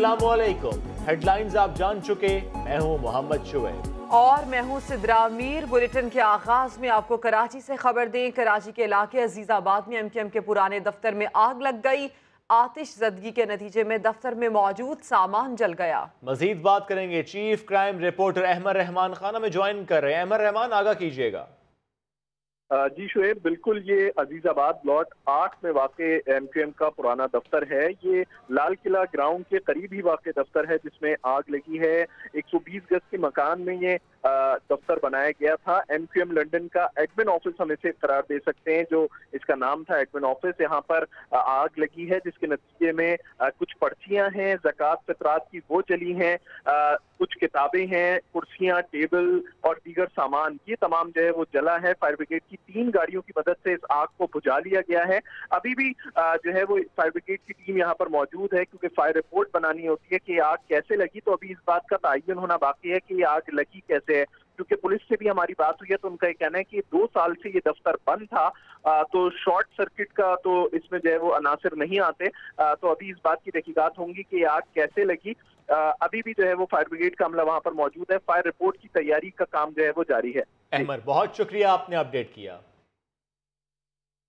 अस्सलामुअलैकुम। हेडलाइंस आप जान चुके, मैं हूं मोहम्मद शुएब और मैं हूं सिद्रा मीर। बुलेटिन के आगाज में आपको कराची से खबर दें। कराची के इलाके अजीजाबाद में MQM के पुराने दफ्तर में आग लग गई। आतिश ज़दगी के नतीजे में दफ्तर में मौजूद सामान जल गया। मजीद बात करेंगे, chief crime reporter Ahmed Rahman खाना में ज्वाइन कर रहे हैं। अहमद रहमान, आगाह कीजिएगा। जी शुएब, बिल्कुल ये अजीजाबाद ब्लॉक 8 में वाक़े MQM का पुराना दफ्तर है। ये लाल किला ग्राउंड के करीब ही वाक़े दफ्तर है जिसमें आग लगी है। 120 गज के मकान में ये दफ्तर बनाया गया था। MQM लंदन का एडमिन ऑफिस हम इसे करार दे सकते हैं, जो इसका नाम था एडमिन ऑफिस। यहाँ पर आग लगी है जिसके नतीजे में कुछ पर्चियां हैं ज़कात फितरात की, वो जली हैं। कुछ किताबें हैं, कुर्सियां, टेबल और दीगर सामान, ये तमाम जो है वो जला है। फायर ब्रिगेड की 3 गाड़ियों की मदद से इस आग को बुझा लिया गया है। अभी भी जो है वो फायर ब्रिगेड की टीम यहाँ पर मौजूद है, क्योंकि फायर रिपोर्ट बनानी होती है कि आग कैसे लगी। तो अभी इस बात का तयन होना बाकी है कि ये आग लगी कैसे है, क्योंकि पुलिस से भी हमारी बात हुई है तो उनका ये कहना है कि 2 साल से ये दफ्तर बंद था, तो शॉर्ट सर्किट का तो इसमें जो है वो अनासिर नहीं आते। तो अभी इस बात की तहकीकात होंगी कि आग कैसे लगी। अभी भी जो है वो फायर ब्रिगेड का अमला वहां पर मौजूद है। फायर रिपोर्ट की तैयारी का काम जो है वो जारी है। अहमद, बहुत शुक्रिया, आपने अपडेट किया।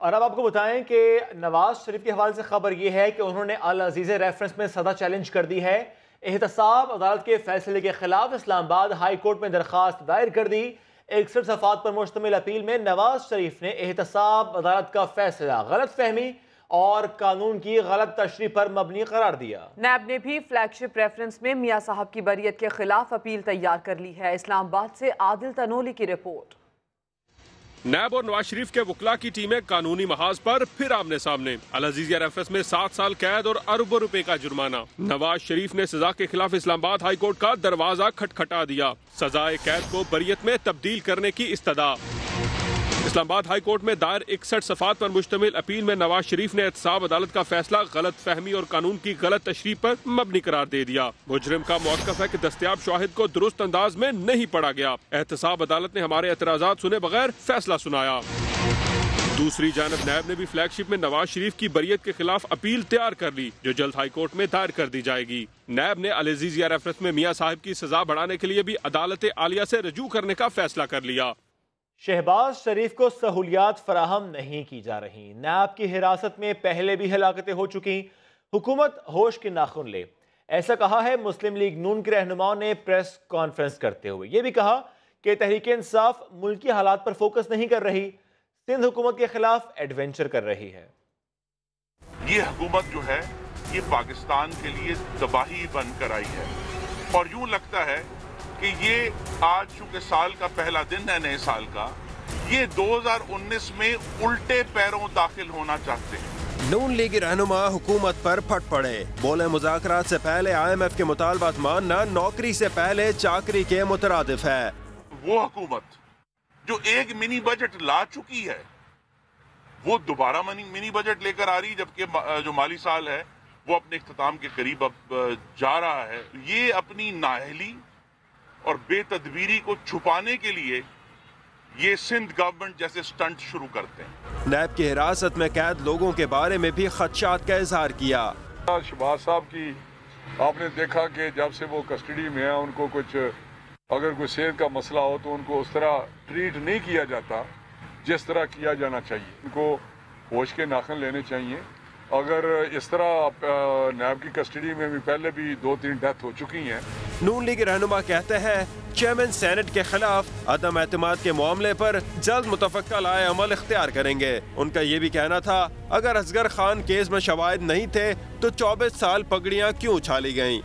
और अब आपको बताएं कि नवाज शरीफ के हवाले से खबर यह है कि उन्होंने अल अजीज रेफरेंस में सदा चैलेंज कर दी है। एहतसाब अदालत के फैसले के खिलाफ इस्लामाबाद हाई कोर्ट में दरखास्त दायर कर दी। 61 सफ़ात पर मुश्तमिल अपील में नवाज शरीफ ने एहतसाब अदालत का फैसला गलत फहमी और कानून की गलत तशरीह पर मबनी करार दिया। नैब ने भी फ्लैगशिप रेफरेंस में मियां साहब की बरियत के खिलाफ अपील तैयार कर ली है। इस्लामाबाद से आदिल तनोली की रिपोर्ट। नैब और नवाज शरीफ के वकला की टीमें कानूनी महाज पर फिर आमने सामने। अल अजीज रेफरेंस में 7 साल कैद और अरबों रुपए का जुर्माना। नवाज शरीफ ने सजा के खिलाफ इस्लामाबाद हाई कोर्ट का दरवाजा खटखटा दिया। सजाए कैद को बरियत में तब्दील करने की इस्तदा। इस्लामाबाद हाई कोर्ट में दायर 61 सफ़ात पर मुश्तमिल अपील में नवाज शरीफ ने एहतसाब अदालत का फैसला गलत फहमी और कानून की गलत तशरीह पर मबनी करार दे दिया। मुजरिम का मौक़िफ़ है कि दस्तयाब शाहिद को दुरुस्त अंदाज में नहीं पढ़ा गया। एहतसाब अदालत ने हमारे एतराज़ात सुने बगैर फैसला सुनाया। दूसरी जानब नैब ने भी फ्लैगशिप में नवाज शरीफ की बरियत के खिलाफ अपील तैयार कर ली, जो जल्द हाई कोर्ट में दायर कर दी जाएगी। नैब ने अल अजीज़िया रेफरेंस में मियां साहब की सजा बढ़ाने के लिए भी अदालत आलिया से रजू करने का फैसला कर लिया। शहबाज शरीफ को सहूलियात फराहम नहीं की जा रही। नैब की हिरासत में पहले भी हलाकतें हो चुकी। हुकूमत होश के नाखुन ले, ऐसा कहा है मुस्लिम लीग नून के रहनुमाओं ने प्रेस कॉन्फ्रेंस करते हुए। यह भी कहा कि तहरीक इंसाफ मुल्की हालात पर फोकस नहीं कर रही, सिंध हुकूमत के खिलाफ एडवेंचर कर रही है। ये हुकूमत जो है ये पाकिस्तान के लिए तबाही बनकर आई है, और यूं लगता है कि ये आज चूंकि साल का पहला दिन है नए साल का, ये 2019 में उल्टे पैरों दाखिल होना चाहते हैं। नून लीगी रहनुमा हुकूमत पर फट पड़े, बोले मुज़ाकरात से पहले IMF के मुतालबात मानना नौकरी से पहले चाकरी के मुतरादिफ है। वो हुकूमत जो एक मिनी बजट ला चुकी है, वो दोबारा मिनी बजट लेकर आ रही, जबकि जो माली साल है वो अपने इख्तिताम के करीब अब जा रहा है। ये अपनी नाअहली और बेतदबीरी को छुपाने के लिए ये सिंध गवर्नमेंट जैसे स्टंट शुरू करते हैं। नैब की हिरासत में कैद लोगों के बारे में भी खदशात का इजहार किया। शहबाज साहब की आपने देखा कि जब से वो कस्टडी में है, उनको कुछ अगर कोई सेहत का मसला हो तो उनको उस तरह ट्रीट नहीं किया जाता जिस तरह किया जाना चाहिए। उनको होश के नाखुन लेने चाहिए। अगर इस तरह नैब की कस्टडी में भी पहले भी 2-3 डेथ हो चुकी हैं। नून लीग रहनुमा कहते हैं चेयरमैन सेनेट के खिलाफ अदम एतमाद के मामले पर जल्द मुतफ़क्का लाए अमल इख्तियार करेंगे। उनका ये भी कहना था अगर असगर खान केस में शवाहिद नहीं थे तो 24 साल पगड़ियाँ क्यों उछाली गयी।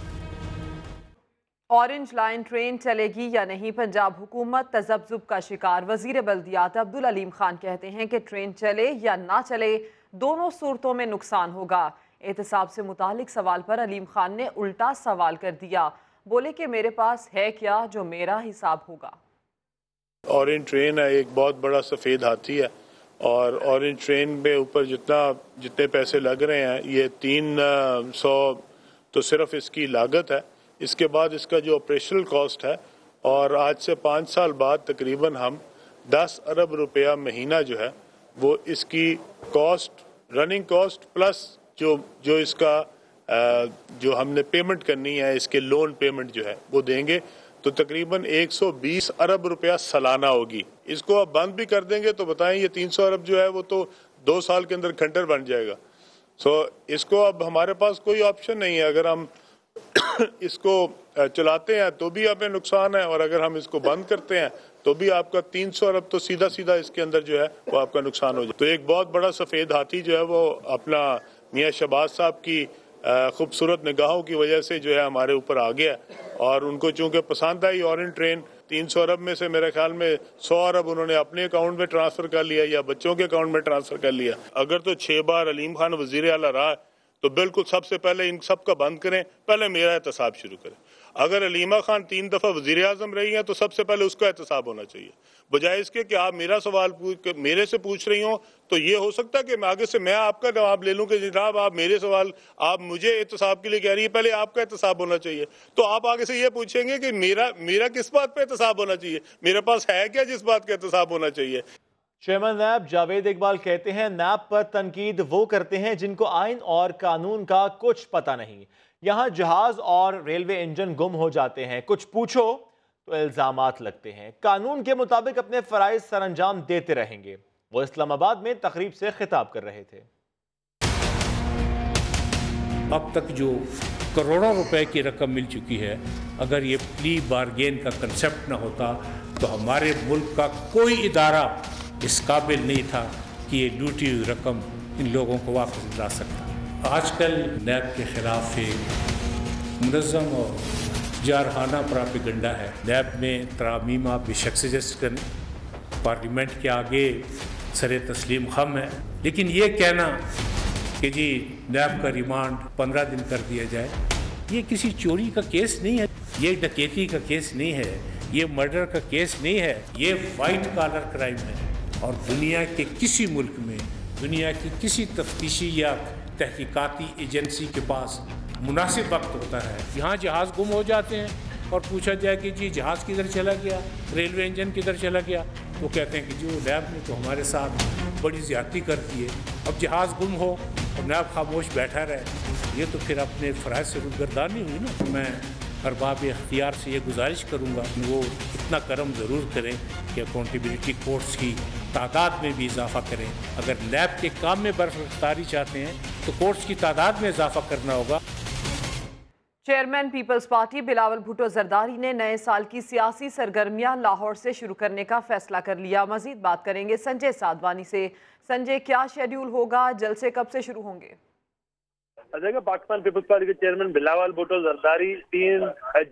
ऑरेंज लाइन ट्रेन चलेगी या नहीं, पंजाब हुकूमत तजब्जुब का शिकार। वजीर बल्दियात अब्दुल अलीम खान कहते हैं कि ट्रेन चले या ना चले, दोनों सूरतों में नुकसान होगा। एहतसाब से मुतालिक सवाल पर अलीम खान ने उल्टा सवाल कर दिया। बोले कि मेरे पास है क्या जो मेरा हिसाब होगा। ऑरेंज ट्रेन है, एक बहुत बड़ा सफ़ेद हाथी है, और ऑरेंज ट्रेन में ऊपर जितने पैसे लग रहे हैं, ये 300 तो सिर्फ इसकी लागत है। इसके बाद इसका जो ऑपरेशनल कॉस्ट है, और आज से 5 साल बाद तकरीबन हम 10 अरब रुपया महीना जो है वो इसकी कॉस्ट, रनिंग कॉस्ट प्लस जो इसका जो हमने पेमेंट करनी है, इसके लोन पेमेंट जो है वो देंगे, तो तकरीबन 120 अरब रुपया सालाना होगी। इसको आप बंद भी कर देंगे तो बताएं, ये 300 अरब जो है वो तो 2 साल के अंदर खंडर बन जाएगा। इसको अब हमारे पास कोई ऑप्शन नहीं है। अगर हम इसको चलाते हैं तो भी हमें नुकसान है, और अगर हम इसको बंद करते हैं तो भी आपका 300 अरब तो सीधा सीधा इसके अंदर जो है वो आपका नुकसान हो जाए। तो एक बहुत बड़ा सफ़ेद हाथी जो है वो अपना मियाँ शहबाज साहब की खूबसूरत निगाहों की वजह से जो है हमारे ऊपर आ गया, और उनको चूंकि पसंद आई ऑरेंज ट्रेन, 300 अरब में से मेरे ख्याल में 100 अरब उन्होंने अपने अकाउंट में ट्रांसफ़र कर लिया या बच्चों के अकाउंट में ट्रांसफ़र कर लिया। अगर तो 6 बार अलीम खान वज़ीर आला रहा तो बिल्कुल सबसे पहले इन सब का बंद करें, पहले मेरा एहतसाब शुरू करें। अगर अलीमा खान 3 दफ़ा वज़ीर आज़म रही हैं तो सबसे पहले उसका एहतसाब होना चाहिए, बजाय इसके कि आप मेरा सवाल मेरे से पूछ रही हो। तो ये हो सकता है कि आगे से मैं आपका जवाब ले लूँ कि जनाब आप मेरे सवाल, आप मुझे एहतसाब के लिए कह रही है, पहले आपका एहतसाब होना चाहिए। तो आप आगे से ये पूछेंगे कि मेरा किस बात पे एहतसाब होना चाहिए, मेरे पास है क्या जिस बात का एहतसाब होना चाहिए। चेयरमैन नैब जावेद इकबाल कहते हैं, नैब पर तनकीद वो करते हैं जिनको आइन और कानून का कुछ पता नहीं। यहाँ जहाज और रेलवे इंजन गुम हो जाते हैं, कुछ पूछो तो इल्जामात लगते हैं। कानून के मुताबिक अपने फराइज सरअंजाम देते रहेंगे। वो इस्लामाबाद में तकरीब से खिताब कर रहे थे। अब तक जो करोड़ों रुपए की रकम मिल चुकी है, अगर ये प्ली बारगेन का कंसेप्ट ना होता तो हमारे मुल्क का कोई इदारा इस काबिल नहीं था कि ये ड्यूटी रकम इन लोगों को वापस दिला सकता। आजकल नैब के खिलाफ एक मुनज़्ज़म और जारहाना प्रोपेगेंडा है। नैब में तरामीम आप बेशक सजेस्ट करें, पार्लियामेंट के आगे सरे तस्लीम खम है, लेकिन ये कहना कि जी नैब का रिमांड 15 दिन कर दिया जाए, ये किसी चोरी का केस नहीं है, ये डकैती का केस नहीं है, ये मर्डर का केस नहीं है, ये वाइट कॉलर क्राइम है। और दुनिया के किसी मुल्क में, दुनिया की किसी तफ्तीशी या तहकीकाती एजेंसी के पास मुनासिब वक्त होता है, यहाँ जहाज़ गुम हो जाते हैं और पूछा जाए कि जी जहाज़ किधर चला गया, रेलवे इंजन किधर चला गया, तो कहते हैं कि जो नैब ने तो हमारे साथ बड़ी ज़्यादती कर दी है। अब जहाज़ गुम हो और नैब खामोश बैठा रहे, ये तो फिर अपने फ़राइज़ से रुगर्दानी हुई ना। मैं अरबाब इख्तियार से ये गुजारिश करूँगा कि वो इतना करम ज़रूर करें कि अकाउंटेबिलिटी कोर्ट्स की तादाद में भी इजाफा करें। अगर नैब के काम में बरख्तारी चाहते हैं तो कोर्ट्स की तादाद में इजाफा करना होगा। चेयरमैन पीपल्स पार्टी बिलावल भुट्टो जरदारी ने नए साल की सियासी सरगर्मियां लाहौर से शुरू करने का फैसला कर लिया। मजीद बात करेंगे संजय साधवानी से। संजय, क्या शेड्यूल होगा, जलसे कब से शुरू होंगे? देखिए, पाकिस्तान पीपल्स पार्टी के चेयरमैन बिलावल भुट्टो जरदारी 3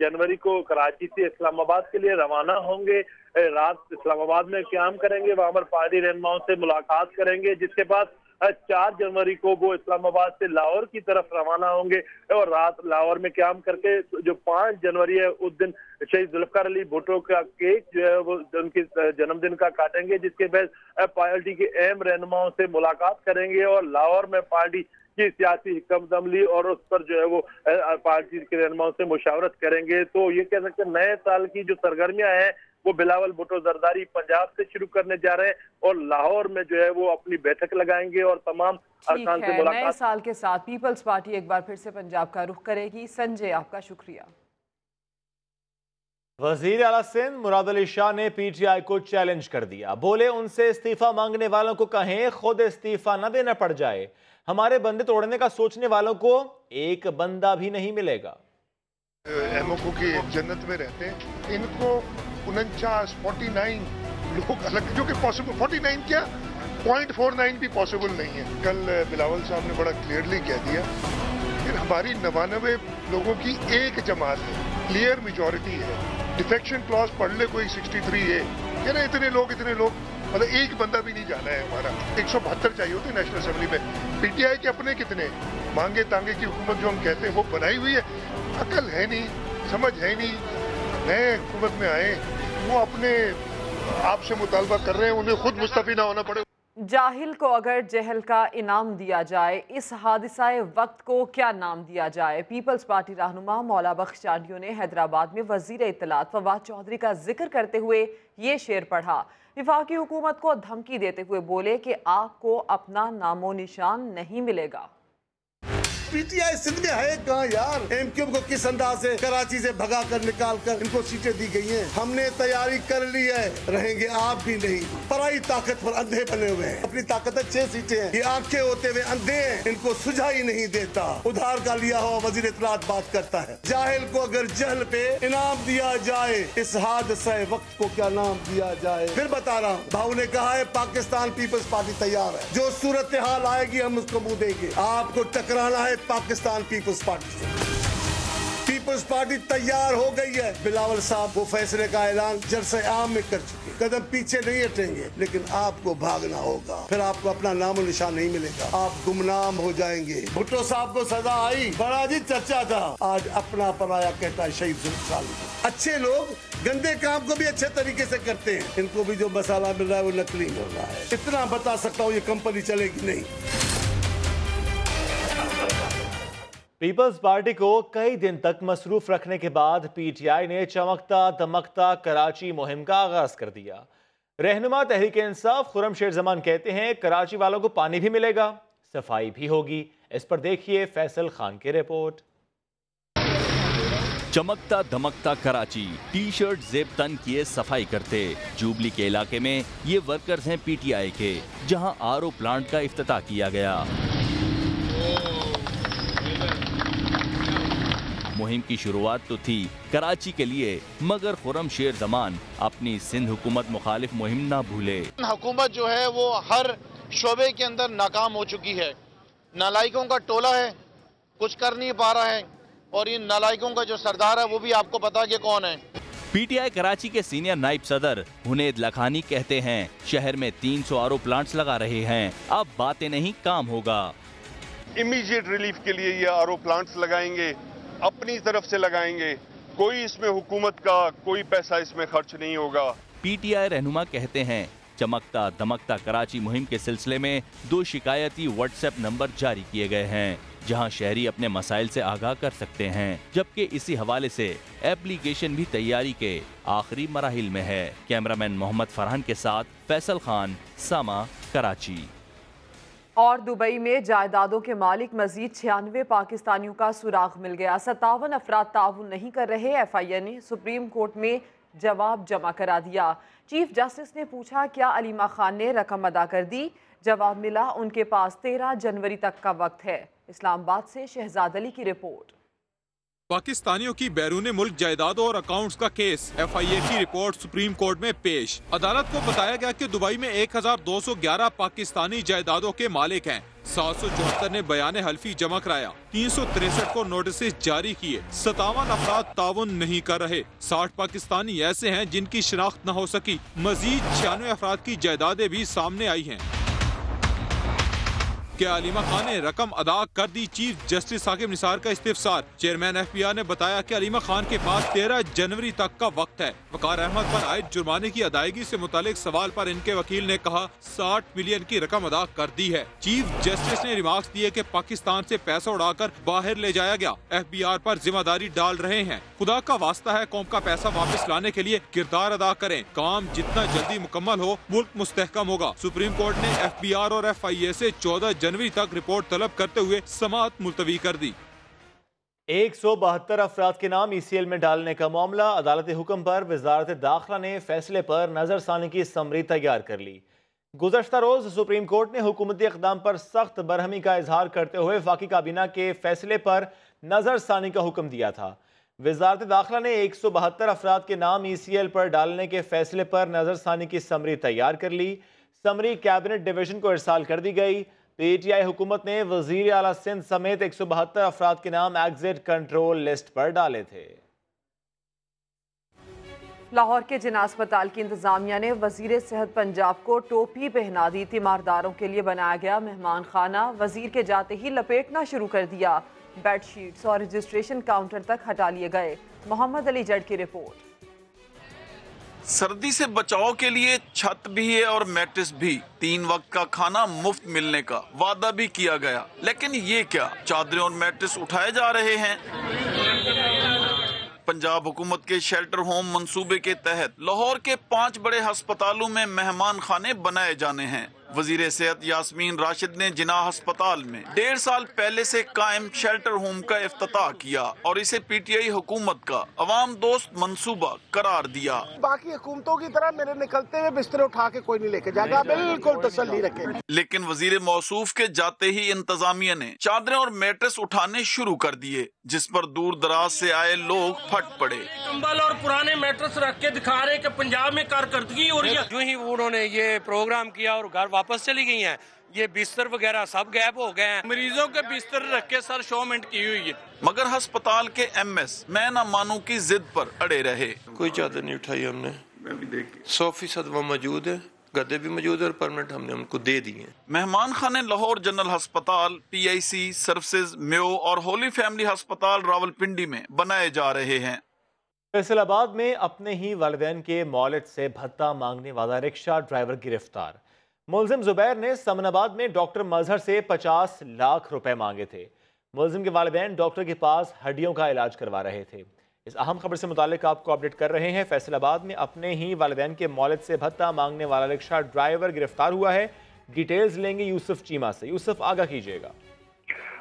जनवरी को कराची से इस्लामाबाद के लिए रवाना होंगे। रात इस्लामाबाद में क्याम करेंगे, वहां पर पार्टी रहनुमाओं से मुलाकात करेंगे, जिसके बाद 4 जनवरी को वो इस्लामाबाद से लाहौर की तरफ रवाना होंगे और रात लाहौर में क्याम करके जो 5 जनवरी है उस दिन शहीद जुल्फकार अली भुट्टो का केक जो है वो उनके जन्मदिन का काटेंगे, जिसके बाद पार्टी के अहम रहनुमाओं से मुलाकात करेंगे और लाहौर में पार्टी की सियासी हिकमत अमली और उस पर जो है वो पार्टी के रहनुमाओं से मुशावरत करेंगे। तो ये कह सकते हैं नए साल की जो सरगर्मियां हैं वो बिलावल भुट्टो जरदारी पंजाब से शुरू करने जा रहे हैं और लाहौर में जो है वो अपनी बैठक लगाएंगे और तमाम अरकान से मुलाकात। नए साल के साथ पीपल्स पार्टी एक बार फिर से पंजाब का रुख करेगी। संजय, आपका शुक्रिया। वजीर आला सिंध मुराद अली शाह ने पीटीआई को चैलेंज कर दिया। बोले, उनसे इस्तीफा मांगने वालों को कहें खुद इस्तीफा न देना पड़ जाए। हमारे बंदे तोड़ने का सोचने वालों को एक बंदा भी नहीं मिलेगा। एमओको की जन्नत में रहते हैं, इनको 49 लोग अलग, जो कि पॉसिबल 49 क्या 0.49 भी पॉसिबल नहीं है। कल बिलावल साहब ने बड़ा क्लियरली कह दिया फिर हमारी 99 लोगों की एक जमात है, क्लियर मेजॉरिटी है। डिफेक्शन क्लॉज पढ़ ले कोई 63 है, कह रहे इतने लोग मतलब एक बंदा भी नहीं जाना है हमारा। 172 चाहिए होते नेशनल असेंबली में। पीटीआई के अपने कितने मांगे तांगे की हुकूमत जो हम कहते हैं वो बनाई हुई है। अकल है नहीं, समझ है नहीं, नए हुकूमत में आए वो अपने आप से मुतालबा कर रहे हैं, उन्हें खुद मुस्तफी ना होना पड़े। जाहिल को अगर जहल का इनाम दिया जाए, इस हादिसाए वक्त को क्या नाम दिया जाए? पीपल्स पार्टी रहनुमा मौला बख्श चांडियों ने हैदराबाद में वजीर इत्तलात फवाद चौधरी का जिक्र करते हुए ये शेर पढ़ा। विफाकी हुकूमत को धमकी देते हुए बोले कि आपको अपना नामो निशान नहीं मिलेगा। पीटीआई सिंध में है कहाँ यार? एमक्यूएम को किस अंदाज से कराची से भगा कर निकाल कर इनको सीटें दी गई हैं। हमने तैयारी कर ली है, रहेंगे आप भी नहीं। पराई ताकत पर अंधे बने हुए हैं। अपनी ताकत 6 सीटें हैं, ये आंखें होते हुए अंधे हैं, इनको सुझा ही नहीं देता। उधार का लिया हुआ वजीर इत्तलात बात करता है। जाहिल को अगर जहल पे इनाम दिया जाए, इस हादसे वक्त को क्या नाम दिया जाए? फिर बता रहा हूँ, भाऊ ने कहा है पाकिस्तान पीपल्स पार्टी तैयार है, जो सूरत हाल आएगी हम उसको मुंह देंगे। आपको टकराना है पाकिस्तान पीपल्स पार्टी से। पीपल्स पार्टी तैयार हो गई है। बिलावल साहब वो फैसले का ऐलान जलसे आम में कर चुके, कदम पीछे नहीं हटेंगे, लेकिन आपको भागना होगा। फिर आपको अपना नामो निशान नहीं मिलेगा, आप गुमनाम हो जाएंगे। भुट्टो साहब को सजा आई, बड़ा जी चर्चा था, आज अपना पराया कहता है शहीद जुल्फिकार। अच्छे लोग गंदे काम को भी अच्छे तरीके से करते हैं, इनको भी जो मसाला मिल रहा है वो नकली मिल रहा है। इतना बता सकता हूँ, ये कंपनी चलेगी नहीं। पीपल्स पार्टी को कई दिन तक मसरूफ रखने के बाद पीटीआई ने चमकता दमकता कराची मुहिम का आगाज कर दिया। रहनुमा तहरीक इंसाफ खुर्रमशेर जमान कहते हैं कराची वालों को पानी भी मिलेगा, सफाई भी होगी। इस पर देखिए फैसल खान की रिपोर्ट। चमकता दमकता कराची, टी शर्ट जेब तन किए सफाई करते। जुबली के इलाके में ये वर्कर्स हैं पीटीआई के, जहां आरओ प्लांट का इफ्तिताह किया गया। मुहिम की शुरुआत तो थी कराची के लिए, मगर खुर्रमशेर जमान अपनी सिंध हुकूमत मुखालिफ मुहिम ना भूले। हुकूमत जो है वो हर शोबे के अंदर नाकाम हो चुकी है। नालायकों का टोला है, कुछ कर नहीं पा रहा है, और इन नालायकों का जो सरदार है वो भी आपको पता कि कौन है। पीटीआई कराची के सीनियर नाइब सदर हुनैद लखानी कहते हैं शहर में 300 आरओ प्लांट्स लगा रहे हैं, अब बातें नहीं काम होगा। इमीडिएट रिलीफ के लिए ये आरओ प्लांट्स लगाएंगे, अपनी तरफ से लगाएंगे, कोई इसमें हुकूमत का कोई पैसा इसमें खर्च नहीं होगा। पीटीआई रहनुमा कहते हैं चमकता दमकता कराची मुहिम के सिलसिले में 2 शिकायती व्हाट्सएप नंबर जारी किए गए हैं, जहां शहरी अपने मसाइल से आगाह कर सकते हैं, जबकि इसी हवाले से एप्लीकेशन भी तैयारी के आखिरी मराहिल में है। कैमरामैन मोहम्मद फरहान के साथ फैसल खान, सामा, कराची। और दुबई में जायदादों के मालिक मजीद 96 पाकिस्तानियों का सुराग मिल गया। 57 अफराद ताउन नहीं कर रहे। FIA ने सुप्रीम कोर्ट में जवाब जमा करा दिया। चीफ जस्टिस ने पूछा क्या अलीमा खान ने रकम अदा कर दी? जवाब मिला उनके पास 13 जनवरी तक का वक्त है। इस्लामाबाद से शहजाद अली की रिपोर्ट। पाकिस्तानियों की बैरूनी मुल्क जायदादों और अकाउंट्स का केस FIA की रिपोर्ट सुप्रीम कोर्ट में पेश। अदालत को बताया गया कि दुबई में 1211 पाकिस्तानी जायदादों के मालिक हैं। 774 ने बयान हल्फी जमा कराया, 363 को नोटिस जारी किए। 57 अफराद ताउन नहीं कर रहे। 60 पाकिस्तानी ऐसे हैं जिनकी शिनाख्त न हो सकी। मजीद 96 अफराद की जायदादें भी सामने आई हैं। क्या अलीमा खान ने रकम अदा कर दी? चीफ जस्टिस साकिब निसार का इस्तिफसार। चेयरमैन FBI ने बताया कि अलीमा खान के पास 13 जनवरी तक का वक्त है। वकार अहमद पर आयद जुर्माने की अदायगी से मुतालिक सवाल पर इनके वकील ने कहा 60 मिलियन की रकम अदा कर दी है। चीफ जस्टिस ने रिमार्क्स दिए कि पाकिस्तान से पैसा उड़ाकर बाहर ले जाया गया, FBR पर जिम्मेदारी डाल रहे हैं। खुदा का वास्ता है कौम का पैसा वापस लाने के लिए किरदार अदा करें। काम जितना जल्दी मुकम्मल हो मुल्क मुस्तहकम होगा। सुप्रीम कोर्ट ने FBR और FIA से 14 जनवरी तक रिपोर्ट तलब करते हुए समाअत मुलतवी कर दी। 172 अफराद के नाम ECL में डालने का मामला। अदालती हुक्म पर वजारत दाखिला ने फैसले पर नजरसानी की समरी तैयार कर ली। गुज़श्ता रोज सुप्रीम कोर्ट ने हुकूमती इक़दाम पर सख्त बरहमी का इजहार करते हुए वफ़ाक़ी काबीना के फैसले पर नजरसानी का हुक्म दिया था। वजारत दाखिला ने 172 अफराद के नाम ECL पर डालने के फैसले पर नजरसानी की समरी तैयार कर ली। समरी कैबिनेट डिवीजन को इरसाल कर दी गई। PTI हुकूमत ने वजीर आला सिंध समेत 172 अफराद के नाम एग्जिट कंट्रोल लिस्ट पर डाले थे। लाहौर के जिना अस्पताल की इंतजामिया ने वजीर सेहत पंजाब को टोपी पहना दी। तीमारदारों के लिए बनाया गया मेहमान खाना वजीर के जाते ही लपेटना शुरू कर दिया। बेडशीट्स और रजिस्ट्रेशन काउंटर तक हटा लिए गए। मोहम्मद अली जड़ की रिपोर्ट। सर्दी से बचाव के लिए छत भी है और मैट्रेस भी। 3 वक्त का खाना मुफ्त मिलने का वादा भी किया गया, लेकिन ये क्या, चादरें और मैट्रेस उठाए जा रहे हैं। पंजाब हुकूमत के शेल्टर होम मंसूबे के तहत लाहौर के 5 बड़े अस्पतालों में मेहमान खाने बनाए जाने हैं। वजीर सेहत यास्मीन राशिद ने जिन्ना अस्पताल में 1.5 साल पहले से कायम शेल्टर होम का इफ्तिताह किया और इसे पीटीआई हुकूमत का अवाम दोस्त मंसूबा करार दिया। बाकी हुकूमतों की तरह मेरे निकलते हुए बिस्तर उठा के कोई नहीं लेके जाएगा, बिल्कुल तसल्ली रखे। लेकिन वजीर मौसूफ के जाते ही इंतजामिया ने चादरें और मैट्रेस उठाने शुरू कर दिए, जिस पर दूर दराज से आए लोग फट पड़े। कंबल और पुराने मैट्रेस रख के दिखा रहे कि पंजाब में कारकर्दगी हो रही है। जो ही उन्होंने ये प्रोग्राम किया और घर वापस चली गई हैं, ये बिस्तर वगैरह सब गैप हो गए हैं। मरीजों के बिस्तर रख के सर शोमेंट की हुई है। मगर अस्पताल के एमएस मैं न मानू की जिद पर अड़े रहे। कोई चादर नहीं उठाई हमने, 100% वो मौजूद है, गद्दे भी मौजूद है और परमानेंट हमने उनको दे दिए। मेहमान खाने लाहौर जनरल अस्पताल, PIC सर्विसेज, मेयो और होली फैमिली अस्पताल रावलपिंडी में बनाए जा रहे हैं। फैसलाबाद में अपने ही वालिदैन के मौलिद से भत्ता मांगने वाला रिक्शा ड्राइवर गिरफ्तार। मुलजिम जुबैर ने समनाबाद में डॉक्टर मजहर से 50 लाख रुपए मांगे थे। मुलजिम के वालिदैन डॉक्टर के पास हड्डियों का इलाज करवा रहे थे। इस अहम खबर से मुतालिक आपको अपडेट कर रहे हैं। फैसलाबाद में अपने ही वालिदैन के मौलिद से भत्ता मांगने वाला रिक्शा ड्राइवर गिरफ्तार हुआ है। डिटेल्स लेंगे यूसुफ चीमा से। यूसुफ, आगाह कीजिएगा।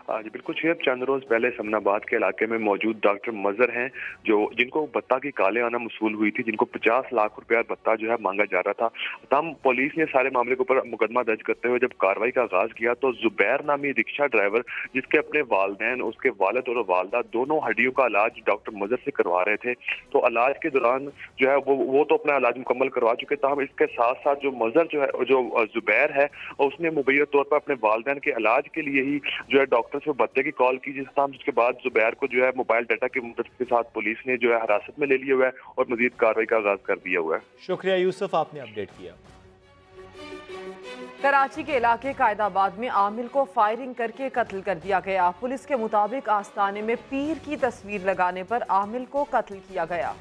जी बिल्कुल शेब, चंद रोज पहले समनाबाद के इलाके में मौजूद डॉक्टर मजहर हैं जिनको भत्ता की काले आना मसूल हुई थी, जिनको 50 लाख रुपया भत्ता जो है मांगा जा रहा था। तमाम पुलिस ने सारे मामले के ऊपर मुकदमा दर्ज करते हुए जब कार्रवाई का आगाज किया तो जुबैर नामी रिक्शा ड्राइवर, जिसके अपने वालिदैन, उसके वालिद और वालदा दोनों हड्डियों का इलाज डॉक्टर मजहर से करवा रहे थे, तो इलाज के दौरान जो है वो तो अपना इलाज मुकम्मल करवा चुके। तमाम इसके साथ साथ जो मजहर जो है, जो जुबैर है, उसने मुबैना तौर पर अपने वालिदैन के इलाज के लिए ही जो है डॉक्टर से भत्ते की कॉल की, जिसके बाद जुबैर को जो है मोबाइल डाटा की मदद के साथ पुलिस ने जो है हिरासत में ले लिया हुआ है और मजीद कार्रवाई का आगाज कर दिया हुआ है। शुक्रिया यूसुफ, आपने अपडेट किया। कराची के इलाके कायदाबाद में आमिल को फायरिंग करके कत्ल कर दिया गया। पुलिस के मुताबिक आस्ताने में पीर की तस्वीर लगाने पर आमिल को कत्ल किया गया।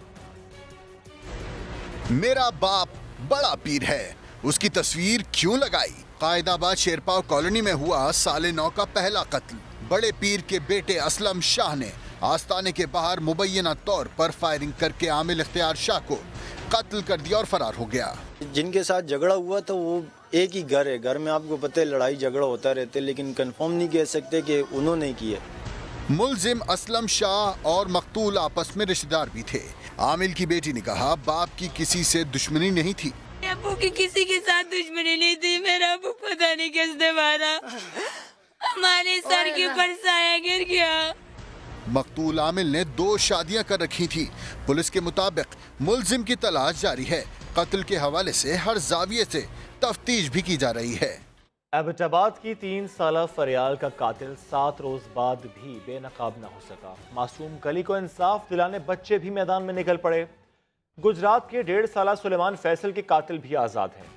मेरा बाप बड़ा पीर है, उसकी तस्वीर क्यों लगाई? कायदाबाद शेरपाव कॉलोनी में हुआ साले 9 का पहला कत्ल। बड़े पीर के बेटे असलम शाह ने आस्ताने के बाहर मुबैना तौर पर फायरिंग करके आमिल इख्तियार शाह को कत्ल कर दिया और फरार हो गया। जिनके साथ झगड़ा हुआ था वो एक ही घर है, घर में आपको पता है लड़ाई झगड़ा होता रहता है, लेकिन कंफर्म नहीं कह सकते कि उन्होंने किया। मुलजिम असलम शाह और मकतूल आपस में रिश्तेदार भी थे। आमिल की बेटी ने कहा बाप की किसी से दुश्मनी नहीं थी। अबू की किसी के साथ दुश्मनी नहीं थी, मेरा अबू पता नहीं किसने मारा, हमारे सर के ऊपर साया गिर गया। मकतूल आमिल ने 2 शादियां कर रखी थी। पुलिस के मुताबिक मुलजिम की तलाश जारी है। कत्ल के हवाले से हर जाविये से तफ्तीश भी की जा रही है। एबटाबाद की 3 साला फरियाल का कातिल 7 रोज बाद भी बेनकाब न हो सका। मासूम कली को इंसाफ दिलाने बच्चे भी मैदान में निकल पड़े। गुजरात के 1.5 साला सुलेमान फैसल के कातिल भी आज़ाद हैं।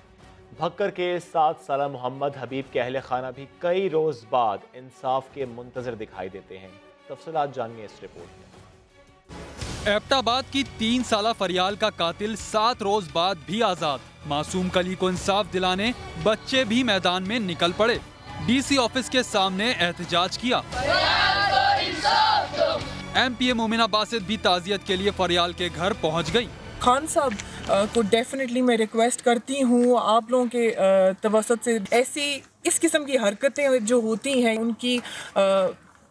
भक्कर के 7 साला मोहम्मद हबीब के अहले खाना भी कई रोज बाद इंसाफ के मुंतजर दिखाई देते हैं। तफसीलात जानिए इस रिपोर्ट में। एबटाबाद की 3 साला फरियाल का कातिल 7 रोज बाद भी आजाद। मासूम कली को इंसाफ दिलाने बच्चे भी मैदान में निकल पड़े। DC ऑफिस के सामने एहतजाज किया। MPA मोमिना बासित भी ताजियत के लिए फरियाल के घर पहुंच गई। खान साहब को डेफिनेटली मैं रिक्वेस्ट करती हूँ आप लोगों के तवसत से ऐसी इस किस्म की हरकतें जो होती हैं उनकी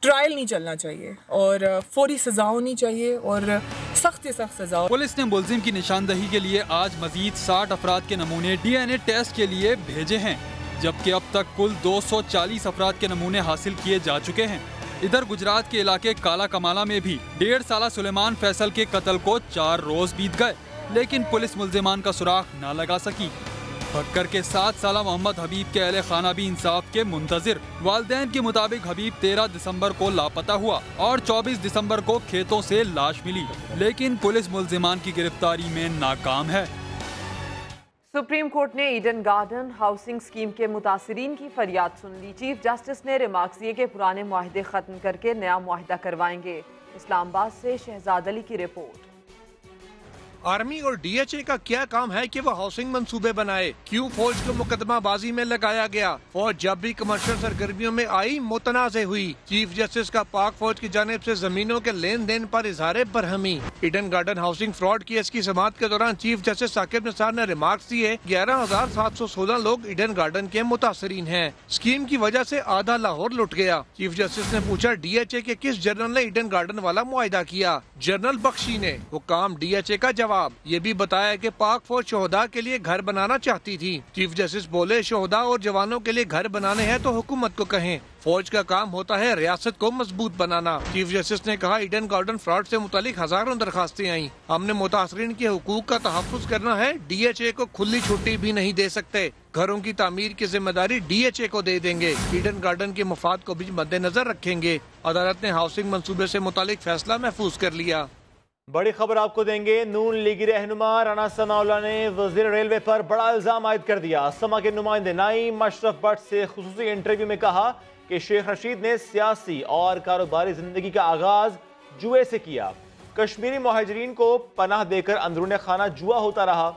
ट्रायल नहीं चलना चाहिए और फौरी सजा होनी चाहिए और सख्त से सख्त सजा। पुलिस ने मुलजिम की निशानदही के लिए आज मजीद 60 अफराद के नमूने DNA टेस्ट के लिए भेजे हैं, जबकि अब तक कुल 240 अफराद के नमूने हासिल किए जा चुके हैं। इधर गुजरात के इलाके काला कमाला में भी 1.5 साला सुलेमान फैसल के कत्ल को 4 रोज बीत गए, लेकिन पुलिस मुल्जिमान का सुराग न लगा सकी। भक्कर के 7 साला मोहम्मद हबीब के अहले खाना भी इंसाफ के मुंतजिर। वालिदैन के मुताबिक हबीब 13 दिसंबर को लापता हुआ और 24 दिसंबर को खेतों से लाश मिली, लेकिन पुलिस मुल्जिमान की गिरफ्तारी में नाकाम है। सुप्रीम कोर्ट ने ईडन गार्डन हाउसिंग स्कीम के मुतासरीन की फरियाद सुन ली। चीफ जस्टिस ने रिमार्क्स दिए कि पुराने मुआहदे खत्म करके नया मुआहदा करवाएंगे। इस्लामाबाद से शहजाद अली की रिपोर्ट। आर्मी और DHA का क्या काम है कि वो हाउसिंग मंसूबे बनाए? क्यों फौज को मुकदमाबाजी में लगाया गया? फौज जब भी कमर्शियल सरगर्मियों में आई मुतनाज़ हुई। चीफ जस्टिस का पाक फौज की जानिब से जमीनों के लेन देन पर इजहार बरहमी। Eden garden housing fraud case की समाअत के दौरान चीफ जस्टिस साकिब निसार ने रिमार्क्स दिए। 11,716 लोग ईडन गार्डन के मुतासरीन हैं। स्कीम की वजह से आधा लाहौर लुट गया। चीफ जस्टिस ने पूछा DHA के किस जनरल ने ईडन गार्डन वाला मुआहिदा किया? जनरल बख्शी ने। वो काम DHA का जवाब। ये भी बताया कि पाक फौज शोहदा के लिए घर बनाना चाहती थी। चीफ जस्टिस बोले शोहदा और जवानों के लिए घर बनाने हैं तो हुकूमत को कहें, फौज का काम होता है रियासत को मजबूत बनाना। चीफ जस्टिस ने कहा ईडन गार्डन फ्रॉड से मुतालिक हजारों दरखास्तें आई। हमने मुतासरीन के हुकूक का तहफ्फुज करना है। DHA को खुली छुट्टी भी नहीं दे सकते। घरों की तामीर की जिम्मेदारी DHA को दे देंगे। ईडन गार्डन के मफाद को भी मद्देनजर रखेंगे। अदालत ने हाउसिंग मंसूबे से मुतालिक फैसला महफूज कर लिया। बड़ी खबर आपको देंगे। नून लीगी रहनुमा राना सनाउल्लाह ने वजीर रेलवे पर बड़ा इल्जाम आयद कर दिया। समा के नुमाइंदे नाईम अशरफ भट्ट से खुसूसी इंटरव्यू में कहा कि शेख रशीद ने सियासी और कारोबारी जिंदगी का आगाज जुए से किया। कश्मीरी मुहाजिरीन को पनाह देकर अंदरूनी खाना जुआ होता रहा।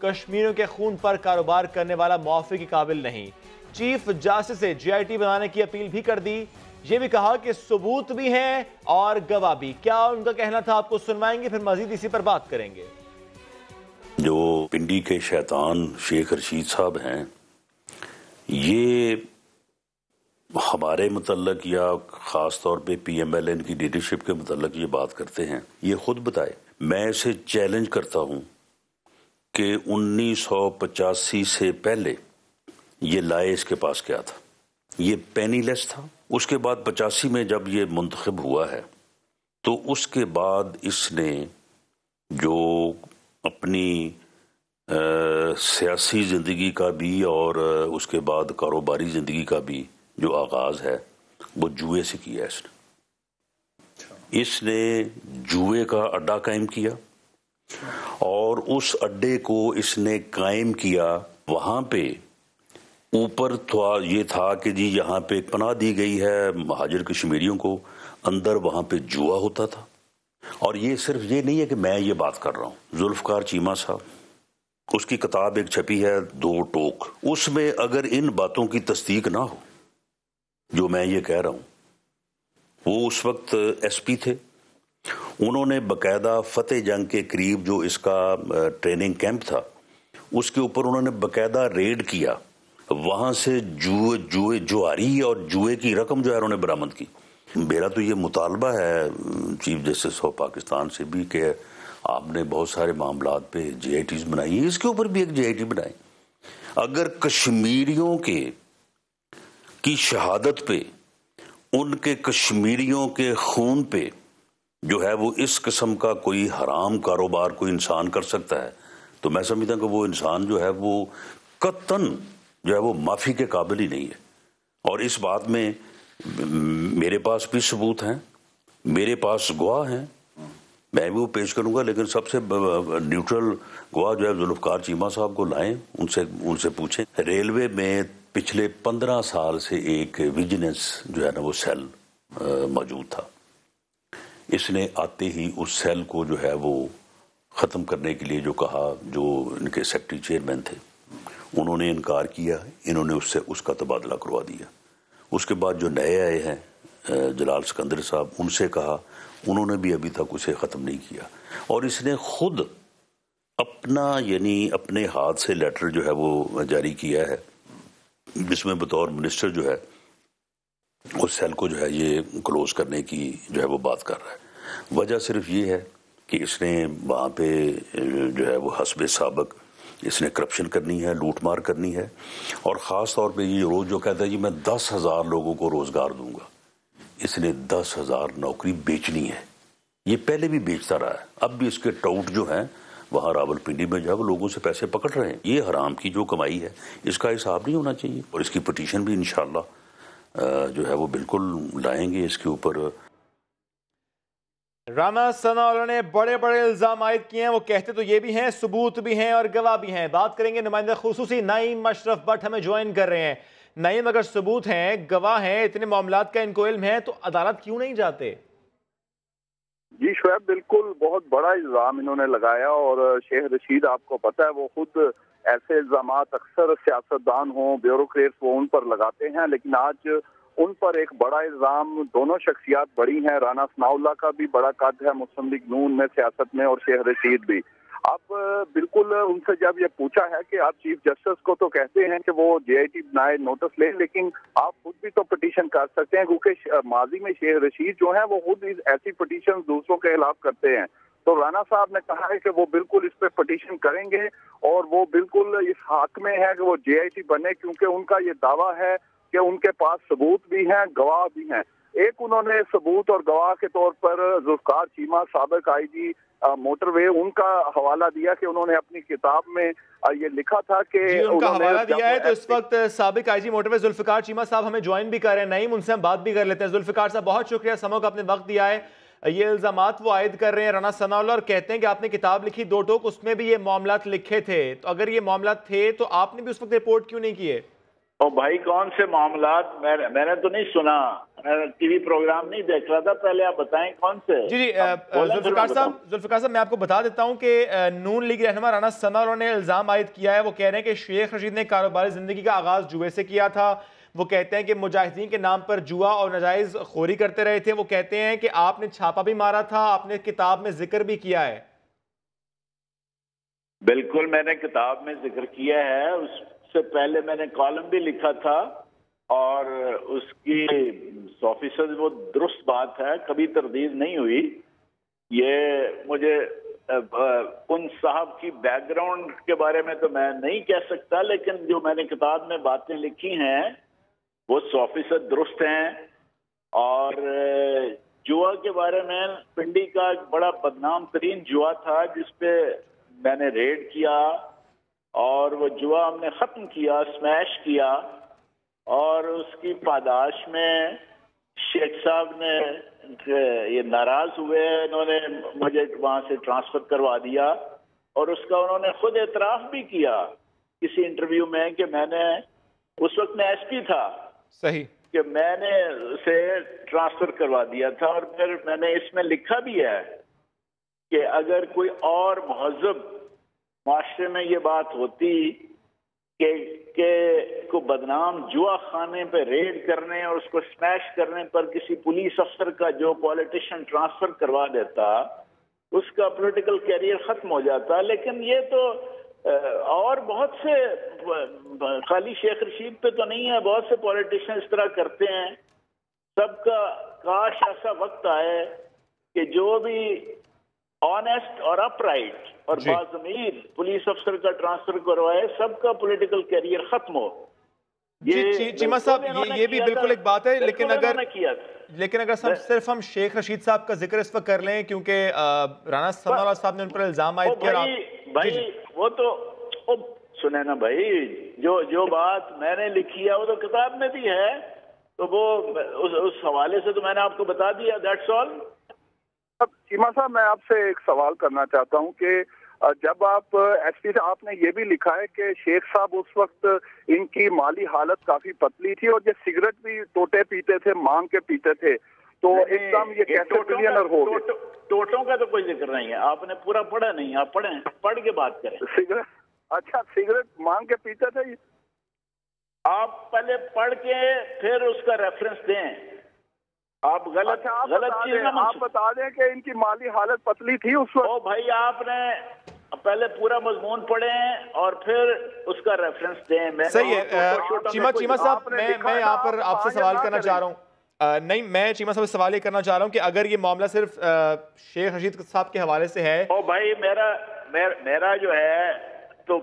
कश्मीरियों के खून पर कारोबार करने वाला मुआफी के काबिल नहीं। चीफ जस्टिस से GIT बनाने की अपील भी कर दी। ये भी कहा कि सबूत भी हैं और गवाह भी। क्या उनका कहना था आपको सुनवाएंगे, फिर मजीद इसी पर बात करेंगे। जो पिंडी के शैतान शेख रशीद साहब हैं, ये हमारे मुतल्लक या ख़ास तौर पे PMLN की लीडरशिप के मुतल्लक ये बात करते हैं। ये खुद बताए। मैं इसे चैलेंज करता हूँ कि 1985 से पहले ये लाए इसके पास क्या था। ये पेनीलेस था। उसके बाद 85 में जब ये मुंतखब हुआ है तो उसके बाद इसने जो अपनी सियासी ज़िंदगी का भी और उसके बाद कारोबारी ज़िंदगी का भी जो आगाज़ है वो जुए से किया। इसने जुए का अड्डा कायम किया और उस अड्डे को इसने कायम किया। वहाँ पे ऊपर तो ये था कि जी यहाँ पे पनाह दी गई है महाजिर कश्मीरियों को, अंदर वहाँ पे जुआ होता था। और ये सिर्फ ये नहीं है कि मैं ये बात कर रहा हूँ। जुल्फ़कार चीमा साहब, उसकी किताब एक छपी है 2 टोक, उसमें अगर इन बातों की तस्दीक ना हो जो मैं ये कह रहा हूँ, वो उस वक्त SP थे। उन्होंने बकायदा फतेह जंग के करीब जो इसका ट्रेनिंग कैंप था उसके ऊपर उन्होंने बकायदा रेड किया। वहाँ से जुआरी और जुए की रकम जो है उन्होंने बरामद की। मेरा तो ये मुतालबा है चीफ जस्टिस ऑफ पाकिस्तान से भी कि आपने बहुत सारे मामलात पे GITs बनाई हैं, इसके ऊपर भी एक GIT बनाए। अगर कश्मीरियों की शहादत पे, उनके कश्मीरियों के खून पे जो है वो इस किस्म का कोई हराम कारोबार कोई इंसान कर सकता है, तो मैं समझता हूँ कि वो इंसान जो है वो कतन जो है वो माफ़ी के काबिल ही नहीं है। और इस बात में मेरे पास भी सबूत हैं, मेरे पास गवाह हैं, मैं भी वो पेश करूंगा। लेकिन सबसे न्यूट्रल गवाह जो है जुल्फ़कार चीमा साहब को लाएं, उनसे पूछें। रेलवे में पिछले 15 साल से एक विजिलेंस जो है ना वो सेल मौजूद था। इसने आते ही उस सेल को जो है वो ख़त्म करने के लिए जो कहा, जो इनके सेक्रेटरी चेयरमैन थे उन्होंने इनकार किया। इन्होंने उससे उसका तबादला करवा दिया। उसके बाद जो नए आए हैं जलाल सिकंदर साहब, उनसे कहा, उन्होंने भी अभी तक उसे ख़त्म नहीं किया। और इसने खुद अपना यानी अपने हाथ से लेटर जो है वो जारी किया है जिसमें बतौर मिनिस्टर जो है उस सेल को जो है ये क्लोज करने की जो है वो बात कर रहा है। वजह सिर्फ ये है कि इसने वहाँ पे जो है वो हस्बे साबक इसने करप्शन करनी है, लूटमार करनी है। और ख़ास तौर पे ये रोज़ जो कहता है जी मैं 10,000 लोगों को रोज़गार दूंगा, इसने 10,000 नौकरी बेचनी है। ये पहले भी बेचता रहा है, अब भी इसके टाउट जो हैं वहाँ रावलपिंडी में जो है वो लोगों से पैसे पकड़ रहे हैं। ये हराम की जो कमाई है इसका हिसाब नहीं होना चाहिए। और इसकी पिटीशन भी इंशाअल्लाह जो है वो बिल्कुल लाएंगे इसके ऊपर। राना सनाउल्लाह ने बड़े बड़े इल्जाम आयद किए हैं। वो कहते तो ये भी हैं, सबूत भी हैं और गवाह भी हैं। बात करेंगे नुमाइंदा खुसूसी नाईम अशरफ भट्ट हमें ज्वाइन कर रहे हैं। नाईम, अगर सबूत हैं, गवाह हैं, इतने मामलात का इनको इल्म है तो अदालत क्यों नहीं जाते? जी शुएब, बिल्कुल बहुत बड़ा इल्जाम इन्होंने लगाया और शेख रशीद आपको पता है वो खुद ऐसे इल्जाम अक्सर सियासतदान हों, ब्यूरोक्रेट्स वो उन पर लगाते हैं, लेकिन आज उन पर एक बड़ा इल्जाम, दोनों शख्सियात बड़ी हैं, राना सनाउल्लाह का भी बड़ा कद है मुस्लिम लीग नून में सियासत में और शेख रशीद भी। अब बिल्कुल उनसे जब ये पूछा है कि आप चीफ जस्टिस को तो कहते हैं कि वो JIT बनाए, नोटिस ले, लेकिन आप खुद भी तो पिटीशन कर सकते हैं, क्योंकि माजी में शेख रशीद जो है वो खुद ऐसी पिटीशन दूसरों के खिलाफ करते हैं। तो राना साहब ने कहा है कि वो बिल्कुल इस पे पिटीशन करेंगे और वो बिल्कुल इस हक में है कि वो JIT बने, क्योंकि उनका ये दावा है कि उनके पास सबूत भी हैं, गवाह भी हैं। एक उन्होंने सबूत और गवाह के तौर पर जुल्फकार चीमा, साबिक IG मोटरवे, उनका हवाला दिया कि उन्होंने अपनी किताब में ये लिखा था कि उनका हवाला दिया है। तो इस वक्त साबिक IG मोटरवे जुल्फकार चीमा साहब हमें ज्वाइन भी कर रहे हैं। नईम, उनसे हम बात भी कर लेते हैं। जुल्फकार साहब, बहुत शुक्रिया समय का आपने वक्त दिया है। ये इल्जामात वो आयद कर रहे हैं राना सनाउल्लाह और कहते हैं कि आपने किताब लिखी 2 टोक, उसमें भी ये मामलात लिखे थे। तो अगर ये मामलात थे तो आपने भी उस वक्त रिपोर्ट क्यों नहीं किए? और भाई कौन से मामलात? मैंने तो नहीं सुना, टीवी प्रोग्राम नहीं देख रहा था। पहले आप बताएं कौन से। जी जुल्फकार साहब मैं आपको बता देता हूं कि नून लीग रहनुमा राना सनाउल्लाह ने इल्जाम आयद किया है। वो कह रहे हैं कि शेख रशीद ने कारोबारी जिंदगी का आगाज जुए से किया था। वो कहते हैं कि मुजाहिदीन के नाम पर जुआ और नाजायज खोरी करते रहे थे। वो कहते हैं कि आपने छापा भी मारा था, आपने किताब में जिक्र भी किया है। बिल्कुल, मैंने किताब में जिक्र किया है। उससे पहले मैंने कॉलम भी लिखा था और उसकी 100% वो दुरुस्त बात है, कभी तरदीद नहीं हुई। ये मुझे उन साहब की बैकग्राउंड के बारे में तो मैं नहीं कह सकता, लेकिन जो मैंने किताब में बातें लिखी हैं वो 100% दुरुस्त हैं। और जुआ के बारे में, पिंडी का एक बड़ा बदनाम तरीन जुआ था जिसपे मैंने रेड किया और वो जुआ हमने ख़त्म किया, स्मैश किया। और उसकी पादाश में शेख साहब ने ये नाराज हुए, इन्होंने मुझे वहाँ से ट्रांसफ़र करवा दिया और उसका उन्होंने खुद एतराफ़ भी किया किसी इंटरव्यू में कि मैंने उस वक्त मैं SP था, सही, कि मैंने उसे ट्रांसफ़र करवा दिया था। और फिर मैंने इसमें लिखा भी है कि अगर कोई और महज़ब माशरे में ये बात होती कि को बदनाम जुआ खाने पे रेड करने और उसको स्मैश करने पर किसी पुलिस अफसर का जो पॉलिटिशियन ट्रांसफ़र करवा देता, उसका पॉलिटिकल कैरियर ख़त्म हो जाता। लेकिन ये तो और बहुत से, खाली शेख रशीद पे तो नहीं है, बहुत से पॉलिटिशियन इस तरह करते हैं। सबका काश ऐसा वक्त आए कि जो भी ऑनेस्ट और अपराइट और बाज़मीर पुलिस अफसर का ट्रांसफर करवाए, सबका पॉलिटिकल कैरियर खत्म हो। ये चीमा साहब, ये भी बिल्कुल एक बात है, लेकिन अगर सिर्फ हम शेख रशीद साहब का जिक्र इस वक्त कर लें, क्योंकि राना सनाउल्लाह साहब ने उन पर इल्जाम आयद किया। भाई वो तो सुने ना भाई, जो बात मैंने लिखी है वो तो किताब में भी है, तो वो उस हवाले से तो मैंने आपको बता दिया, दैट्स ऑल। अब चीमा साहब, मैं आपसे एक सवाल करना चाहता हूं कि जब आप SP से आपने ये भी लिखा है कि शेख साहब उस वक्त इनकी माली हालत काफी पतली थी और ये सिगरेट भी टोटे पीते थे, मांग के पीते थे, तो एकदम ये कैसे बिलियनर हो गए? टोटों का तो कोई जिक्र नहीं है, आपने पूरा पढ़ा नहीं, आप पढ़ें, पढ़ के बात करें। सिगरेट, अच्छा सिगरेट मांग के पीते थे? आप पहले पढ़ के फिर उसका रेफरेंस दें। आप गलत चीज ना आप बता दें कि इनकी माली हालत पतली थी उस वक्त। ओ भाई, आपने पहले पूरा मजमून पढ़ें और फिर उसका रेफरेंस दें। सही है चीमा साहब, मैं यहाँ पर आपसे सवाल करना चाह रहा हूँ। नहीं, मैं चीमा साहब से सवाल ये करना चाह रहा हूँ कि अगर ये मामला सिर्फ शेख रशीद साहब के हवाले से है। ओ भाई, मेरा जो है तो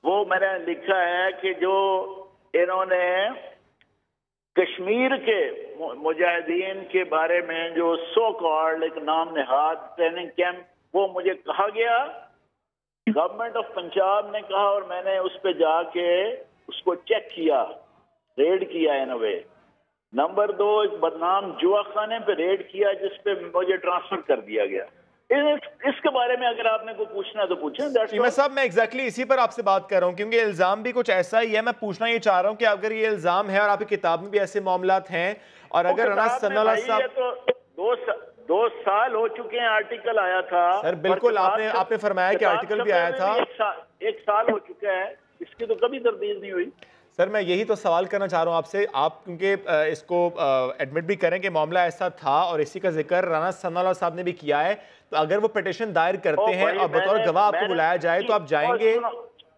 वो मैंने लिखा है कि जो इन्होंने कश्मीर के मुजाहिदीन के बारे में जो सो कॉल्ड एक नाम नेहाद ट्रेनिंग कैंप, वो मुझे कहा गया, गवर्नमेंट ऑफ पंजाब ने कहा और मैंने उस पे जाके उसको चेक किया, रेड किया इन अ वे। नंबर 2, इस बदनाम जुआ खाने पे रेड किया जिसपे मुझे ट्रांसफर कर दिया गया। इसके बारे में अगर आपने को पूछना तो पूछें। चीमा साहब, मैं एग्जैक्टली इसी पर आपसे बात कर रहा हूँ, क्योंकि इल्जाम भी कुछ ऐसा ही है। मैं पूछना ये चाह रहा हूँ कि अगर ये इल्जाम है और आपकी किताब में भी ऐसे मामलात हैं, और अगर राना सनाउल्लाह साहब 2 साल हो चुके हैं, आर्टिकल आया था सर। बिल्कुल, आपने फरमाया कि आर्टिकल भी आया था। एक साल हो चुका है, इसकी तो कभी तरदीद नहीं हुई। सर मैं यही तो सवाल करना चाह रहा हूँ आपसे, आप क्योंकि इसको एडमिट भी करें कि मामला ऐसा था और इसी का जिक्र राना सनाउल्लाह साहब ने भी किया है, तो अगर वो पिटीशन दायर करते हैं और बतौर गवाह आपको बुलाया जाए तो आप जाएंगे?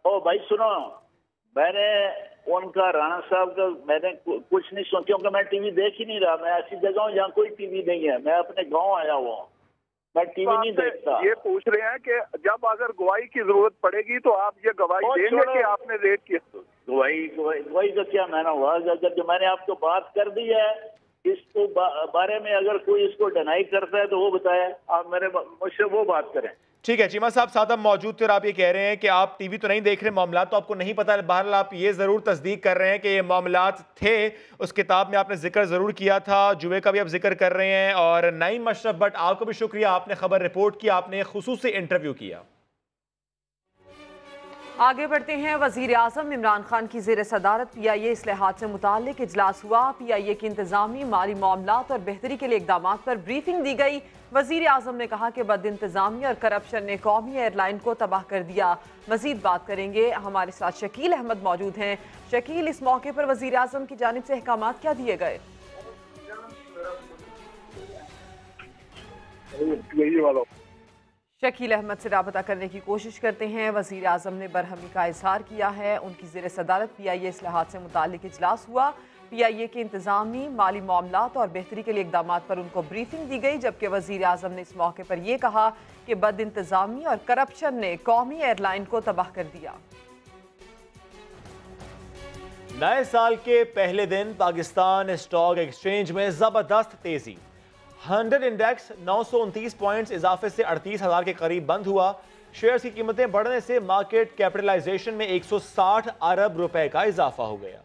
ओ भाई सुनो, मैंने उनका राणा साहब का मैंने कुछ नहीं सुना, क्योंकि मैं टीवी देख ही नहीं रहा। मैं ऐसी जगह हूँ जहाँ कोई टीवी नहीं है, मैं अपने गाँव आया हुआ हूँ, मैं टीवी नहीं देखता। ये पूछ रहे हैं कि जब अगर गवाही की जरूरत पड़ेगी तो आप ये गवाही देंगे कि आपने रेड किया? गवाही का क्या मायना हुआ? अगर जो मैंने आपको बात कर दी है इसको बारे में, अगर कोई इसको डिनाई करता है तो वो बताए, आप मुझसे वो बात करें। ठीक है चीमा साहब, साथ आप मौजूद थे और आप ये कह रहे हैं कि आप टीवी तो नहीं देख रहे, मामला तो आपको नहीं पता, बहरहाल आप ये जरूर तस्दीक कर रहे हैं कि ये मामलात थे। उस किताब में आपने जिक्र जरूर किया था, जुए का भी आप जिक्र कर रहे हैं। और नईम अशरफ भट्ट, आपको भी शुक्रिया, आपने खबर रिपोर्ट की, आपने खुसूसी इंटरव्यू किया। आगे बढ़ते हैं। वजीर आजम इमरान खान की ज़ेर सदारत PIA इस्लाहात से मुताल्लिक इजलास हुआ। PIA की इंतजामी, माली मामलात और बेहतरी के लिए इकदामात पर ब्रीफिंग दी गई। वजीर आजम ने कहा कि बद इंतजामी और करप्शन ने कौमी एयरलाइन को तबाह कर दिया। मजीद बात करेंगे, हमारे साथ शकील अहमद मौजूद हैं। शकील, इस मौके पर वजीर आजम की जानिब से अहकामात क्या दिए गए? शकील अहमद से राबता करने की कोशिश करते हैं। वज़ीर आज़म ने बरहमी का इजहार किया है। उनकी ज़ेर सदारत PIA इस्लाहात से मुताल्लिक इजलास हुआ। PIA के इंतजामी, माली मामलात और बेहतरी के लिए इकदामात पर उनको ब्रीफिंग दी गई, जबकि वज़ीर आज़म ने इस मौके पर यह कहा कि बद इंतजामी और करप्शन ने कौमी एयरलाइन को तबाह कर दिया। नए साल के पहले दिन पाकिस्तान स्टॉक एक्सचेंज में जबरदस्त तेजी। 100 इंडेक्स 929 पॉइंट्स इजाफे से 38,000 के करीब बंद हुआ। शेयर्स की कीमतें बढ़ने से मार्केट कैपिटलाइजेशन में 160 अरब रुपए का इजाफा हो गया।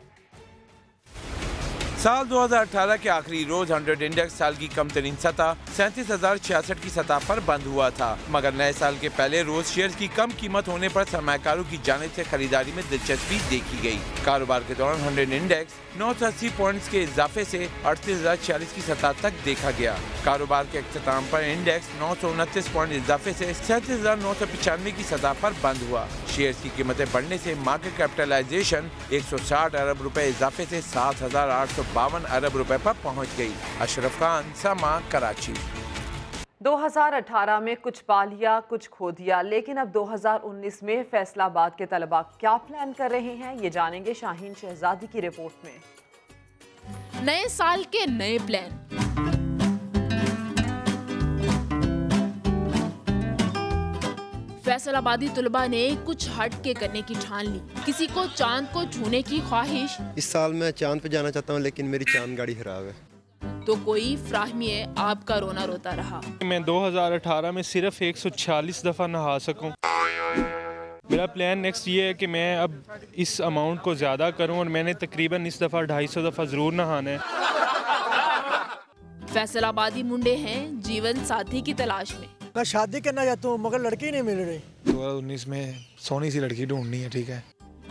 साल 2018 के आखिरी रोज 100 इंडेक्स साल की कम तरीन सतह 37,066 की सतह पर बंद हुआ था, मगर नए साल के पहले रोज शेयर की कम कीमत होने पर सरमायाकारों की जानिब से खरीदारी में दिलचस्पी देखी गई। कारोबार के दौरान 100 इंडेक्स 980 पॉइंट्स के इजाफे से 38,046 की सतह तक देखा गया। कारोबार के अख्ताम पर इंडेक्स 929 पॉइंट इजाफे से 37,995 की सतह पर बंद हुआ। शेयर की कीमतें बढ़ने से मार्केट कैपिटलाइजेशन 160 अरब रुपए इजाफे से 7,852 अरब रुपए पर पहुंच गई। अशरफ खान, समा, कराची। 2018 में कुछ पा लिया, कुछ खो दिया, लेकिन अब 2019 में फैसलाबाद के तलबा क्या प्लान कर रहे हैं, ये जानेंगे शाहीन शहजादी की रिपोर्ट में। नए साल के नए प्लान। फैसलाबादी तलबा ने कुछ हट के करने की ठान ली। किसी को चांद को छूने की ख्वाहिश। इस साल मैं चांद पे जाना चाहता हूँ, लेकिन मेरी चांद गाड़ी खराब है। तो कोई फ्राहमी आपका रोना रोता रहा। मैं 2018 में सिर्फ 146 दफ़ा नहा सकूं। मेरा प्लान नेक्स्ट ये है कि मैं अब इस अमाउंट को ज़्यादा करूं और मैंने तकरीबन इस दफ़ा 250 दफ़ा ज़रूर नहाना है। फैसलाबादी मुंडे हैं जीवन साथी की तलाश में। मैं शादी करना चाहता हूँ मगर लड़की नहीं मिल रही। 2019 में सोनी सी लड़की ढूंढनी है, ठीक है।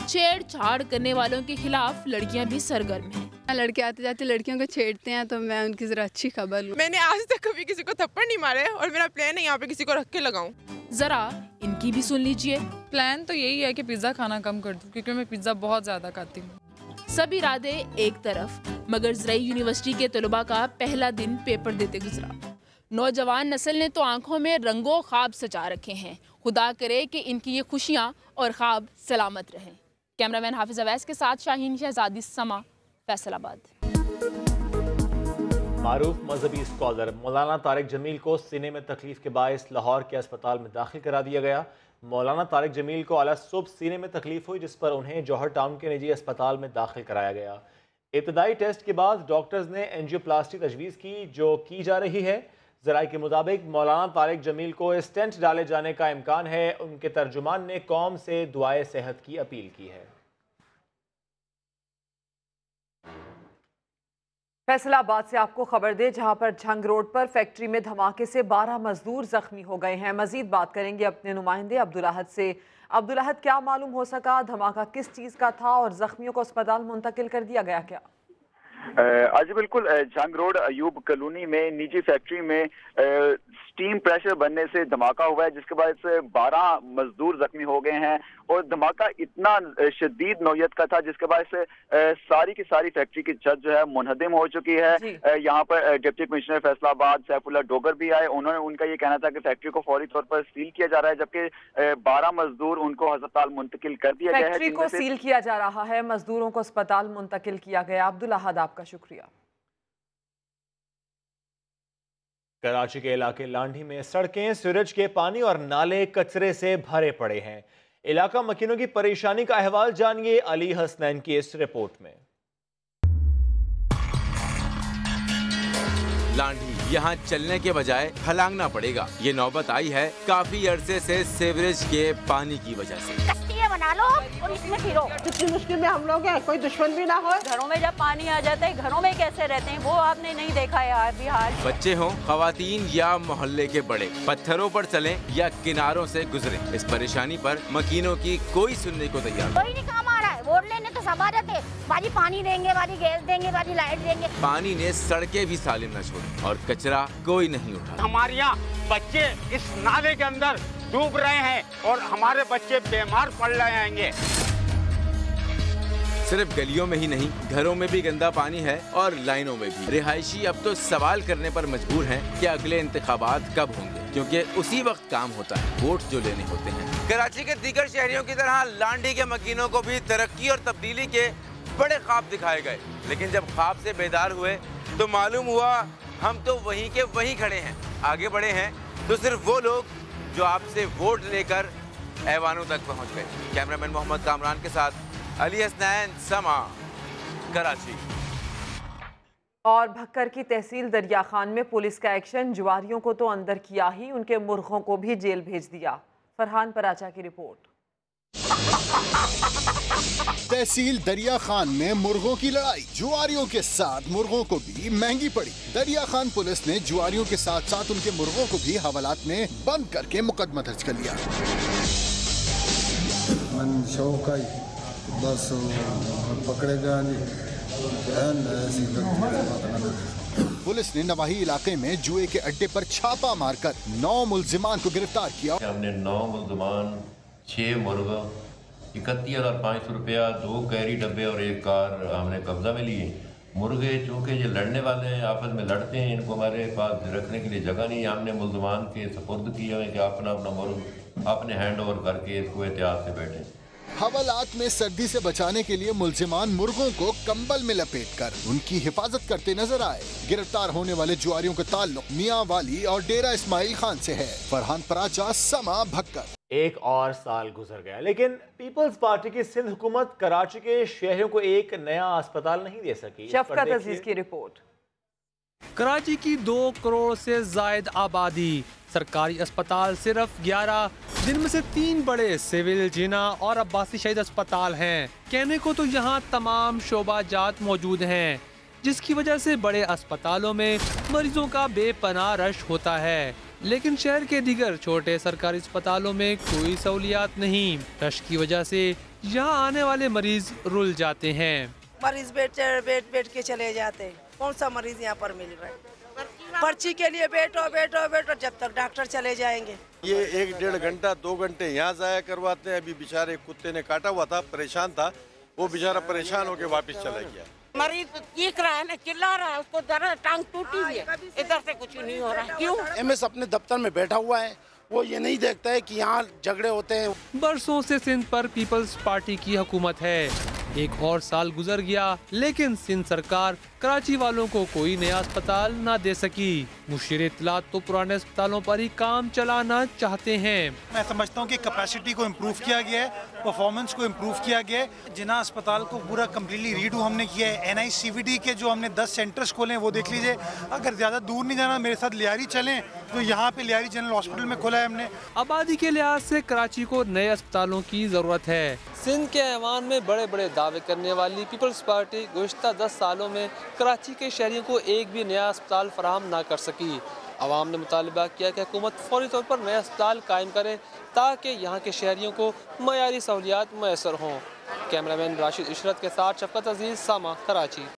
छेड़छाड़ करने वालों के खिलाफ लड़कियां भी सरगर्म हैं। लड़के आते जाते लड़कियों को छेड़ते हैं, तो मैं उनकी जरा अच्छी खबर लूं। मैंने आज तक कभी किसी को थप्पड़ नहीं मारे और मेरा प्लान है यहाँ पे किसी को रख के लगाऊं। जरा इनकी भी सुन लीजिए। प्लान तो यही है कि पिज्जा खाना कम कर दूं, क्योंकि मैं पिज्जा बहुत ज्यादा खाती हूँ। सब इरादे एक तरफ, मगर ज़रई यूनिवर्सिटी के तलबा का पहला दिन पेपर देते गुजरा। नौजवान नस्ल ने तो आंखों में रंगों ख्वाब सजा रखे हैं। खुदा करे कि इनकी ये खुशियाँ और ख्वाब सलामत रहें। कैमरामैन हाफिज अवैस के साथ शाहीन शहजादी, समा, फैसलाबाद। मारूफ मजहबी स्कॉलर मौलाना तारिक जमील को सीने में तकलीफ के बायस लाहौर के अस्पताल में दाखिल करा दिया गया। मौलाना तारिक जमील को आला सुबह सीने में तकलीफ हुई, जिस पर उन्हें जौहर टाउन के निजी अस्पताल में दाखिल कराया गया। इब्तदाई टेस्ट के बाद डॉक्टर्स ने एंजियोप्लास्टी तजवीज़ की, जो की जा रही है। ज़राए के मुताबिक मौलाना तारिक जमील को स्टेंट डाले जाने का इम्कान है। उनके तर्जुमान ने कौम से दुआए सेहत की अपील की है। फैसलाबाद से आपको खबर दे, जहां पर झंग रोड पर फैक्ट्री में धमाके से 12 मजदूर जख्मी हो गए हैं। मजीद बात करेंगे अपने नुमाइंदे अब्दुल अहद से। अब्दुल अहद, क्या मालूम हो सका, धमाका किस चीज़ का था और जख्मियों को अस्पताल मुंतकिल कर दिया गया क्या? आज बिल्कुल जंग रोड अयूब कॉलोनी में निजी फैक्ट्री में स्टीम प्रेशर बनने से धमाका हुआ है, जिसके बाद से 12 मजदूर जख्मी हो गए हैं और धमाका इतना शदीद नौयत का था जिसके बाद से सारी की सारी फैक्ट्री की छत जो है मुनहदिम हो चुकी है। यहाँ पर डिप्टी कमिश्नर फैसलाबाद सैफुल्लाह डोगर भी आए, उनका ये कहना था कि फैक्ट्री को फौरी तौर पर सील किया जा रहा है, जबकि 12 मजदूर उनको अस्पताल मुंतकिल कर दिया गया है। फैक्ट्री को सील किया जा रहा है, मजदूरों को अस्पताल मुंतकिल किया गया। अब्दुल अहद, आपका शुक्रिया। कराची के इलाके लांढी में सड़कें सीवरेज के पानी और नाले कचरे से भरे पड़े हैं। इलाका मकीनों की परेशानी का अहवाल जानिए अली हसनैन की इस रिपोर्ट में। लांढी, यहाँ चलने के बजाय फलांगना पड़ेगा। ये नौबत आई है काफी अरसे से सीवरेज के पानी की वजह से। बना लो और इसमें फिरो। इतनी मुश्किल में हम लोग हैं, कोई दुश्मन भी ना हो। घरों में जब पानी आ जाता है, घरों में कैसे रहते हैं वो आपने नहीं देखा यार भी हाल। बच्चे हों, खवातीन या मोहल्ले के बड़े, पत्थरों पर चलें या किनारों से गुजरें, इस परेशानी पर मकीनों की कोई सुनने को तैयार कोई नहीं काम आ रहा है। वोट लेने तो सब आ जाते हैं, बाजी पानी देंगे, बाजी गैस देंगे, बाजी लाइट देंगे। पानी ने सड़कें भी सालिम न छोड़ी और कचरा कोई नहीं उठा। हमारे यहाँ बच्चे इस नाले के अंदर डूब रहे हैं और हमारे बच्चे बीमार पड़ रहे हैं। सिर्फ गलियों में ही नहीं, घरों में भी गंदा पानी है और लाइनों में भी। रिहायशी अब तो सवाल करने पर मजबूर हैं कि अगले इंतखाबात कब होंगे, क्योंकि उसी वक्त काम होता है, वोट जो लेने होते हैं। कराची के दीगर शहरियों की तरह लांढी के मकीनों को भी तरक्की और तब्दीली के बड़े ख्वाब दिखाए गए, लेकिन जब ख्वाब से बेदार हुए तो मालूम हुआ हम तो वहीं के वहीं खड़े हैं। आगे बढ़े हैं तो सिर्फ वो लोग जो आपसे वोट लेकर ऐवानों तक पहुंच गए। कैमरामैन मोहम्मद कामरान के साथ अली हसनैन, समा, कराची। और भक्कर की तहसील दरिया खान में पुलिस का एक्शन, जुआरियों को तो अंदर किया ही, उनके मुर्गों को भी जेल भेज दिया। फरहान पराचा की रिपोर्ट। तहसील दरिया खान में मुर्गों की लड़ाई, जुआरियों के साथ मुर्गों को भी महंगी पड़ी। दरिया खान पुलिस ने जुआरियों के साथ साथ उनके मुर्गों को भी हवालात में बंद करके मुकदमा दर्ज कर लिया। बस पकड़ेगा पुलिस ने नवाही इलाके में जुए के अड्डे पर छापा मारकर 9 मुल्जिमान को गिरफ्तार किया। हमने 9 मुल्जिमान, 6 मुर्गा, 31,500 रुपया, 2 कैरी डब्बे और 1 कार हमने कब्जा में लिए। मुर्गे चूँकि ये लड़ने वाले हैं, आपस में लड़ते हैं, इनको हमारे पास रखने के लिए जगह नहीं है। हमने मुल्जिमान के सपुर्द किया है कि अपना अपना मुर्ग अपने हैंड ओवर करके इसको एहतियात से बैठे। हवालात में सर्दी से बचाने के लिए मुल्जिमान मुर्गों को कंबल में लपेटकर उनकी हिफाजत करते नजर आए। गिरफ्तार होने वाले जुआरियों का ताल्लुक मियां वाली और डेरा इस्माइल खान से है। फरहान पराचा, समा, भक्कर। एक और साल गुजर गया, लेकिन पीपल्स पार्टी की सिंध हुकूमत कराची के शहरियों को एक नया अस्पताल नहीं दे सकी। शफकत अजीज की रिपोर्ट। कराची की 2 करोड़ से जायद आबादी, सरकारी अस्पताल सिर्फ 11, जिनमें से 3 बड़े सिविल, जिना और अब्बासी शहीद अस्पताल हैं। कहने को तो यहाँ तमाम शोबा जात मौजूद हैं, जिसकी वजह से बड़े अस्पतालों में मरीजों का बेपनाह रश होता है, लेकिन शहर के दीगर छोटे सरकारी अस्पतालों में कोई सहूलियात नहीं। रश की वजह से यहाँ आने वाले मरीज रुल जाते हैं। मरीज बैठ के चले जाते हैं। कौन सा मरीज यहाँ पर मिल रहा है? पर्ची के लिए बैठो जब तक डॉक्टर चले जाएंगे। ये 1-1.5 घंटा 2 घंटे यहाँ जाया करवाते हैं। अभी बेचारे कुत्ते ने काटा हुआ था, परेशान था, वो बेचारा परेशान होकर वापस चला गया। मरीज चीख रहा है ना, चिल्ला रहा है, उसको दर्द, टांग टूटी हुई है, इधर से कुछ नहीं हो रहा है। क्यों? एमएस अपने दफ्तर में बैठा हुआ है, वो ये नहीं देखता है कि यहाँ झगड़े होते हैं। बरसों से सिंध पर पीपल्स पार्टी की हुकूमत है। एक और साल गुजर गया, लेकिन सिंध सरकार कराची वालों को कोई नया अस्पताल न दे सकी। मुशीर इत्तलात तो पुराने अस्पतालों पर ही काम चलाना चाहते हैं। मैं समझता हूँ कि कैपेसिटी को इम्प्रूव किया गया है, परफॉर्मेंस को इम्प्रूव किया गया है। जिना अस्पताल को पूरा कम्प्लीटली रीडू हमने किया है। NICVD के जो हमने 10 सेंटर्स खोले हैं वो देख लीजिए। अगर ज़्यादा दूर नहीं जाना, मेरे साथ लियारी चलें तो यहाँ पे लियारी जनरल हॉस्पिटल में खोला है हमने। आबादी के लिहाज से कराची को नए अस्पतालों की जरूरत है। सिंध के ऐवान में बड़े बड़े दावे करने वाली पीपल्स पार्टी गुज़श्ता 10 सालों में कराची के शहरियों को एक भी नया अस्पताल फराहम ना कर सकी। अवाम ने मुतालबा किया कि हुकूमत फौरी तौर पर नया अस्पताल कायम करे ताकि यहाँ के शहरियों को मयारी सहूलियात मैसर हों। कैमरामैन राशिद इशरत के साथ शफकत अजीज, सामा, कराची।